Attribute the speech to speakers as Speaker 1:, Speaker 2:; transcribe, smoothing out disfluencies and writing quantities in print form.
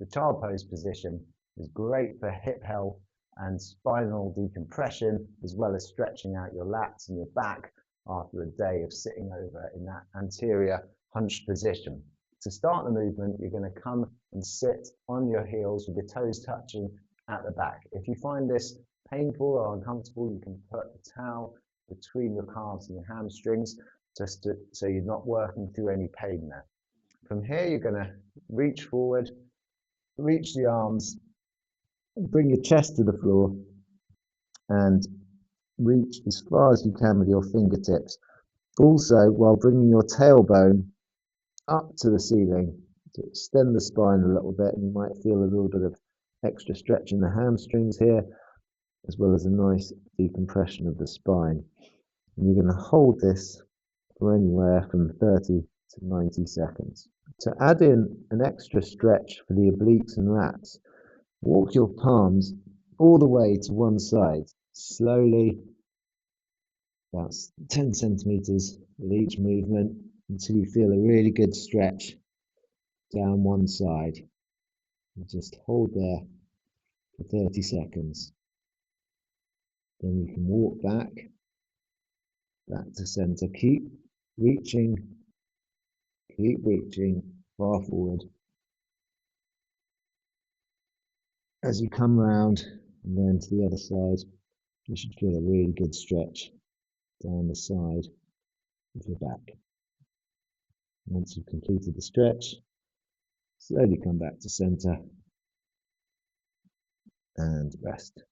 Speaker 1: The child pose position is great for hip health and spinal decompression, as well as stretching out your lats and your back after a day of sitting over in that anterior hunched position. To start the movement, you're going to come and sit on your heels with your toes touching at the back. If you find this painful or uncomfortable, you can put a towel between your calves and your hamstrings so you're not working through any pain there. From here, you're going to reach forward, reach the arms, bring your chest to the floor, and reach as far as you can with your fingertips. Also, while bringing your tailbone up to the ceiling to extend the spine a little bit, and you might feel a little bit of extra stretch in the hamstrings here, as well as a nice decompression of the spine. And you're going to hold this for anywhere from 30 to 90 seconds. To add in an extra stretch for the obliques and lats, walk your palms all the way to one side, slowly, about 10 centimeters with each movement, until you feel a really good stretch down one side. And just hold there for 30 seconds. Then you can walk back to center. Keep reaching far forward. As you come round and then to the other side, you should feel a really good stretch down the side of your back. Once you've completed the stretch, slowly come back to center and rest.